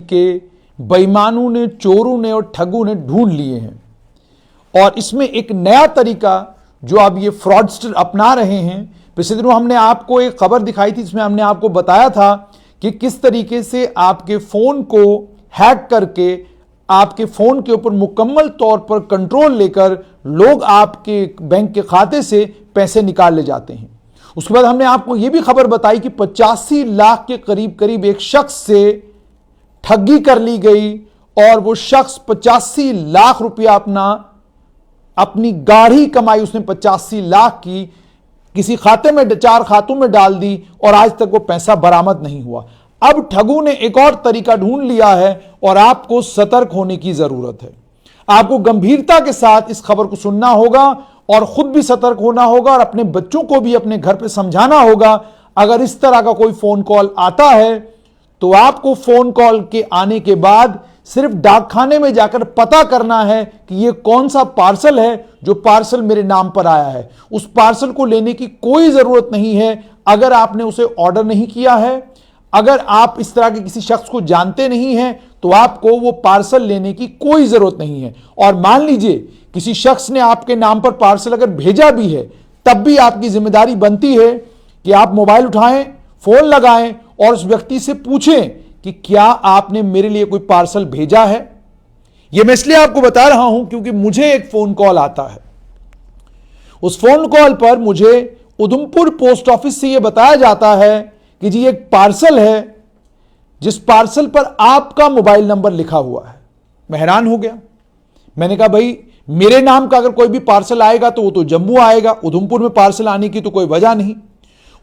के बेईमानों ने, चोरों ने और ठगों ने ढूंढ लिए हैं। और इसमें एक नया तरीका जो अब ये फ्रॉडस्टर अपना रहे हैं, पिछले दिनों हमने आपको एक खबर दिखाई थी जिसमें हमने आपको बताया था कि किस तरीके से आपके फोन को हैक करके आपके फोन के ऊपर मुकम्मल तौर पर कंट्रोल लेकर लोग आपके बैंक के खाते से पैसे निकाल ले जाते हैं। उसके बाद हमने आपको यह भी खबर बताई कि 85 लाख के करीब करीब एक शख्स से ठगी कर ली गई और वो शख्स 85 लाख रुपया अपनी गाढ़ी कमाई उसने 85 लाख की किसी खाते में, 4 खातों में डाल दी और आज तक वो पैसा बरामद नहीं हुआ। अब ठगों ने एक और तरीका ढूंढ लिया है और आपको सतर्क होने की जरूरत है। आपको गंभीरता के साथ इस खबर को सुनना होगा और खुद भी सतर्क होना होगा और अपने बच्चों को भी अपने घर पे समझाना होगा। अगर इस तरह का कोई फोन कॉल आता है तो आपको फोन कॉल के आने के बाद सिर्फ डाकखाने में जाकर पता करना है कि यह कौन सा पार्सल है जो पार्सल मेरे नाम पर आया है। उस पार्सल को लेने की कोई जरूरत नहीं है अगर आपने उसे ऑर्डर नहीं किया है। अगर आप इस तरह के किसी शख्स को जानते नहीं हैं तो आपको वो पार्सल लेने की कोई जरूरत नहीं है। और मान लीजिए किसी शख्स ने आपके नाम पर पार्सल अगर भेजा भी है, तब भी आपकी जिम्मेदारी बनती है कि आप मोबाइल उठाएं, फोन लगाएं और उस व्यक्ति से पूछें कि क्या आपने मेरे लिए कोई पार्सल भेजा है। यह मैं इसलिए आपको बता रहा हूं क्योंकि मुझे एक फोन कॉल आता है। उस फोन कॉल पर मुझे उधमपुर पोस्ट ऑफिस से यह बताया जाता है कि जी एक पार्सल है जिस पार्सल पर आपका मोबाइल नंबर लिखा हुआ है। मैं हैरान हो गया। मैंने कहा भाई मेरे नाम का अगर कोई भी पार्सल आएगा तो वो तो जम्मू आएगा, उधमपुर में पार्सल आने की तो कोई वजह नहीं।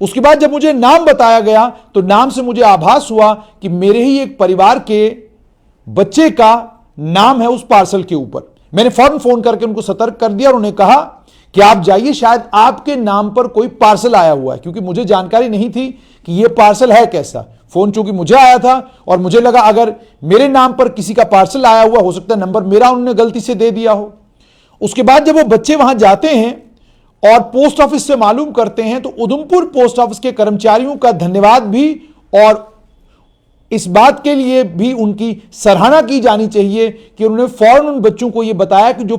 उसके बाद जब मुझे नाम बताया गया तो नाम से मुझे आभास हुआ कि मेरे ही एक परिवार के बच्चे का नाम है उस पार्सल के ऊपर। मैंने फौरन फोन करके उनको सतर्क कर दिया और उन्हें कहा कि आप जाइए, शायद आपके नाम पर कोई पार्सल आया हुआ है, क्योंकि मुझे जानकारी नहीं थी कि यह पार्सल है कैसा। फोन चूंकि मुझे आया था और मुझे लगा अगर मेरे नाम पर किसी का पार्सल आया हुआ, हो सकता है नंबर मेरा उन्होंने गलती से दे दिया हो। उसके बाद जब वो बच्चे वहां जाते हैं और पोस्ट ऑफिस से मालूम करते हैं तो उधमपुर पोस्ट ऑफिस के कर्मचारियों का धन्यवाद भी और इस बात के लिए भी उनकी सराहना की जानी चाहिए कि उन्होंने फौरन उन बच्चों को यह बताया कि जो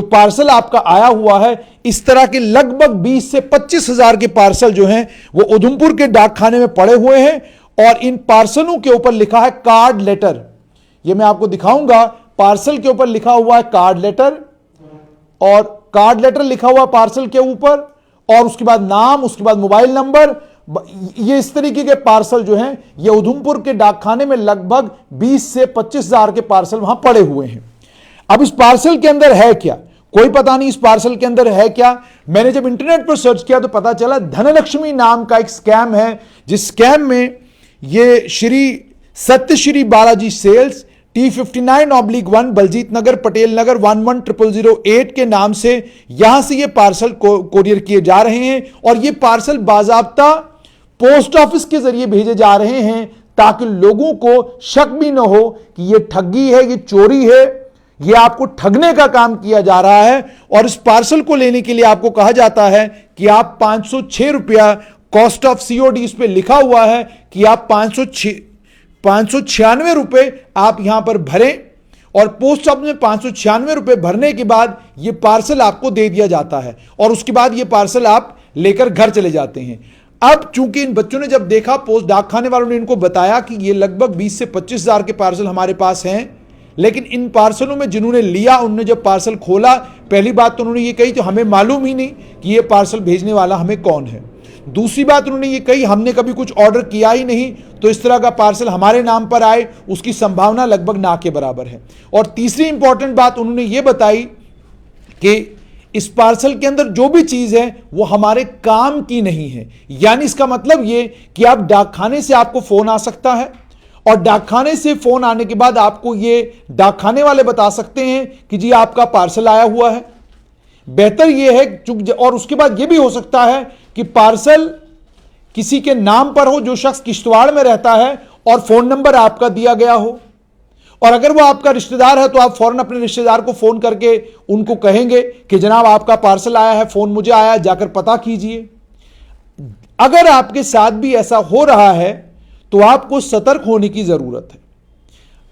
पार्सल आपका आया हुआ है, इस तरह के लगभग 20 से 25 हजार के पार्सल जो हैं वो उधमपुर के डाकखाने में पड़े हुए हैं और इन पार्सलों के ऊपर लिखा है कार्ड लेटर। यह मैं आपको दिखाऊंगा। पार्सल के ऊपर लिखा हुआ है कार्ड लेटर और कार्ड लेटर लिखा हुआ पार्सल के ऊपर और उसके बाद नाम, उसके बाद मोबाइल नंबर। ये इस तरीके के पार्सल जो हैं ये उधमपुर के डाकखाने में लगभग 20 से 25 हजार के पार्सल वहां पड़े हुए हैं। अब इस पार्सल के अंदर है क्या, कोई पता नहीं इस पार्सल के अंदर है क्या। मैंने जब इंटरनेट पर सर्च किया तो पता चला धनलक्ष्मी नाम का एक स्कैम है, जिस स्कैम में ये श्री सत्यश्री बालाजी सेल्स T59/1 बलजीत नगर पटेल नगर 110008 के नाम से यहां से ये पार्सल कोरियर किए जा रहे हैं और ये पार्सल बाजाब्ता पोस्ट ऑफिस के जरिए भेजे जा रहे हैं ताकि लोगों को शक भी न हो कि ये ठगी है, ये चोरी है, ये आपको ठगने का काम किया जा रहा है। और इस पार्सल को लेने के लिए आपको कहा जाता है कि आप 506 रुपया कॉस्ट ऑफ COD इस पे लिखा हुआ है कि आप 596 रुपए आप यहां पर भरें और पोस्ट ऑफिस में 596 रुपए भरने के बाद यह पार्सल आपको दे दिया जाता है और उसके बाद यह पार्सल आप लेकर घर चले जाते हैं। अब चूंकि इन बच्चों ने जब देखा, पोस्ट डाकखाने वालों ने इनको बताया कि ये लगभग 20 से 25 हजार के पार्सल हमारे पास हैं, लेकिन इन पार्सलों में जिन्होंने लिया उन्होंने जब पार्सल खोला, पहली बात तो उन्होंने ये कही तो हमें मालूम ही नहीं कि ये पार्सल भेजने वाला हमें कौन है। दूसरी बात उन्होंने ये कही हमने कभी कुछ ऑर्डर किया ही नहीं, तो इस तरह का पार्सल हमारे नाम पर आए उसकी संभावना लगभग ना के बराबर है। और तीसरी इंपॉर्टेंट बात उन्होंने ये बताई कि इस पार्सल के अंदर जो भी चीज है वो हमारे काम की नहीं है। यानी इसका मतलब ये कि आप डाकखाने से आपको फोन आ सकता है और डाकखाने से फोन आने के बाद आपको ये डाकखाने वाले बता सकते हैं कि जी आपका पार्सल आया हुआ है। बेहतर यह है, और उसके बाद यह भी हो सकता है कि पार्सल किसी के नाम पर हो जो शख्स किश्तवाड़ में रहता है और फोन नंबर आपका दिया गया हो, और अगर वो आपका रिश्तेदार है तो आप फौरन अपने रिश्तेदार को फोन करके उनको कहेंगे कि जनाब आपका पार्सल आया है, फोन मुझे आया है, जाकर पता कीजिए। अगर आपके साथ भी ऐसा हो रहा है तो आपको सतर्क होने की जरूरत है।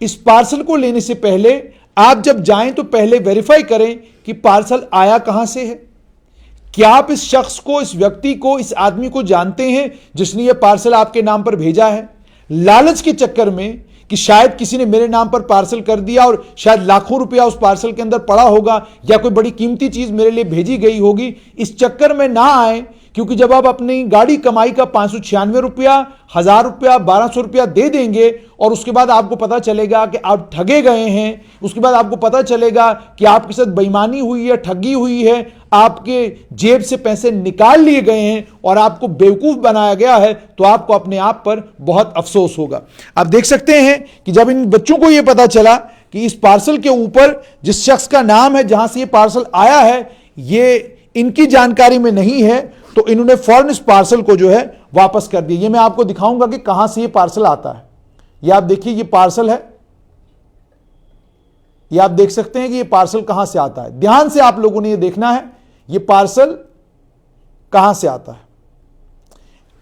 इस पार्सल को लेने से पहले आप जब जाएं तो पहले वेरीफाई करें कि पार्सल आया कहां से है। क्या आप इस शख्स को, इस व्यक्ति को, इस आदमी को जानते हैं जिसने यह पार्सल आपके नाम पर भेजा है? लालच के चक्कर में कि शायद किसी ने मेरे नाम पर पार्सल कर दिया और शायद लाखों रुपया उस पार्सल के अंदर पड़ा होगा या कोई बड़ी कीमती चीज मेरे लिए भेजी गई होगी, इस चक्कर में ना आए। क्योंकि जब आप अपनी गाड़ी कमाई का 596 रुपया, 1000 रुपया, 1200 रुपया दे देंगे और उसके बाद आपको पता चलेगा कि आप ठगे गए हैं, उसके बाद आपको पता चलेगा कि आपके साथ बेईमानी हुई है, ठगी हुई है, आपके जेब से पैसे निकाल लिए गए हैं और आपको बेवकूफ बनाया गया है, तो आपको अपने आप पर बहुत अफसोस होगा। आप देख सकते हैं कि जब इन बच्चों को यह पता चला कि इस पार्सल के ऊपर जिस शख्स का नाम है, जहां से यह पार्सल आया है, ये इनकी जानकारी में नहीं है, तो इन्होंने फौरन इस पार्सल को जो है वापस कर दिया। ये मैं आपको दिखाऊंगा कि कहां से ये पार्सल आता है। ये आप देखिए, ये पार्सल है, ये आप देख सकते हैं कि ये पार्सल कहां से आता है। ध्यान से आप लोगों ने ये देखना है, ये पार्सल कहां से आता है।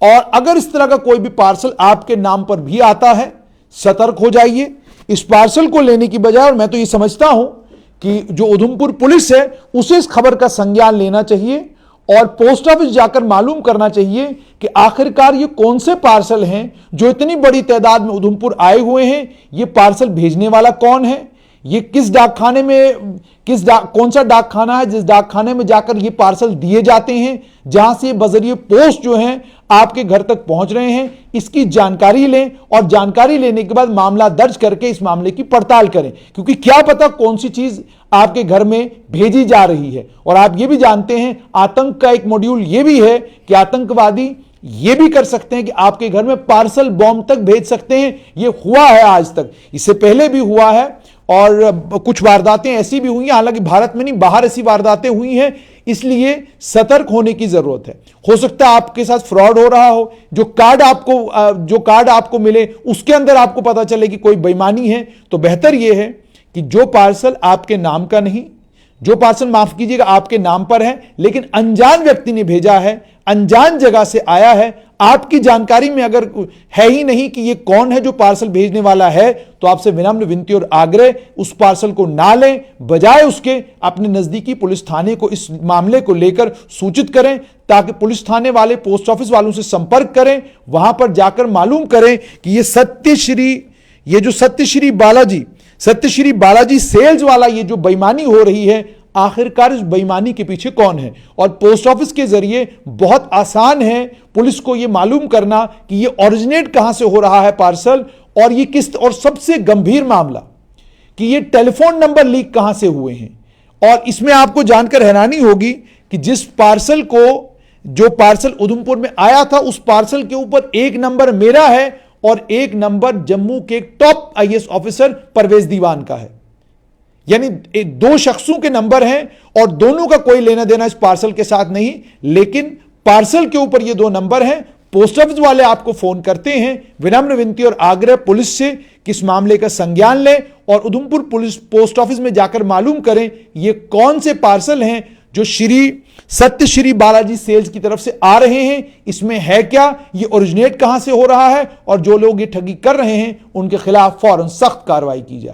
और अगर इस तरह का कोई भी पार्सल आपके नाम पर भी आता है, सतर्क हो जाइए। इस पार्सल को लेने की बजाय, और मैं तो ये समझता हूं कि जो उधमपुर पुलिस है उसे इस खबर का संज्ञान लेना चाहिए और पोस्ट ऑफिस जाकर मालूम करना चाहिए कि आखिरकार ये कौन से पार्सल हैं जो इतनी बड़ी तादाद में उधमपुर आए हुए हैं। ये पार्सल भेजने वाला कौन है, ये किस डाकखाने में, कौन सा डाकखाना है जिस डाकखाने में जाकर ये पार्सल दिए जाते हैं, जहां से बजरिए पोस्ट जो हैं आपके घर तक पहुंच रहे हैं। इसकी जानकारी लें और जानकारी लेने के बाद मामला दर्ज करके इस मामले की पड़ताल करें, क्योंकि क्या पता कौन सी चीज आपके घर में भेजी जा रही है। और आप ये भी जानते हैं, आतंक का एक मॉड्यूल ये भी है कि आतंकवादी ये भी कर सकते हैं कि आपके घर में पार्सल बॉम्ब तक भेज सकते हैं। ये हुआ है आज तक, इससे पहले भी हुआ है और कुछ वारदातें ऐसी भी हुई हैं, हालांकि भारत में नहीं, बाहर ऐसी वारदातें हुई हैं। इसलिए सतर्क होने की जरूरत है। हो सकता है आपके साथ फ्रॉड हो रहा हो, जो कार्ड आपको मिले उसके अंदर आपको पता चले कि कोई बेईमानी है। तो बेहतर यह है कि जो पार्सल आपके नाम का नहीं, जो पार्सल माफ कीजिएगा आपके नाम पर है लेकिन अनजान व्यक्ति ने भेजा है, अनजान जगह से आया है, आपकी जानकारी में अगर है ही नहीं कि ये कौन है जो पार्सल भेजने वाला है, तो आपसे विनम्र विनती और आग्रह, उस पार्सल को ना लें, बजाय उसके अपने नजदीकी पुलिस थाने को इस मामले को लेकर सूचित करें, ताकि पुलिस थाने वाले पोस्ट ऑफिस वालों से संपर्क करें, वहां पर जाकर मालूम करें कि ये जो सत्यश्री बालाजी सेल्स वाला ये जो बेईमानी हो रही है, आखिरकार इस बेईमानी के पीछे कौन है। और पोस्ट ऑफिस के जरिए बहुत आसान है पुलिस को यह मालूम करना कि यह ओरिजिनेट कहां से हो रहा है पार्सल, और ये किस, और सबसे गंभीर मामला कि ये टेलीफोन नंबर लीक कहां से हुए हैं। और इसमें आपको जानकर हैरानी होगी कि जो पार्सल उधमपुर में आया था, उस पार्सल के ऊपर एक नंबर मेरा है और एक नंबर जम्मू के टॉप आईएएस ऑफिसर परवेज दीवान का है। यानी दो शख्सों के नंबर हैं और दोनों का कोई लेना देना इस पार्सल के साथ नहीं, लेकिन पार्सल के ऊपर ये दो नंबर हैं। पोस्ट ऑफिस वाले आपको फोन करते हैं, विनम्र विनती और आग्रह पुलिस से कि इस मामले का संज्ञान लें और उधमपुर पुलिस पोस्ट ऑफिस में जाकर मालूम करें ये कौन से पार्सल हैं जो सत्यश्री बालाजी सेल्स की तरफ से आ रहे हैं, इसमें है क्या, ये ओरिजिनेट कहां से हो रहा है, और जो लोग ये ठगी कर रहे हैं उनके खिलाफ फौरन सख्त कार्रवाई की जाए।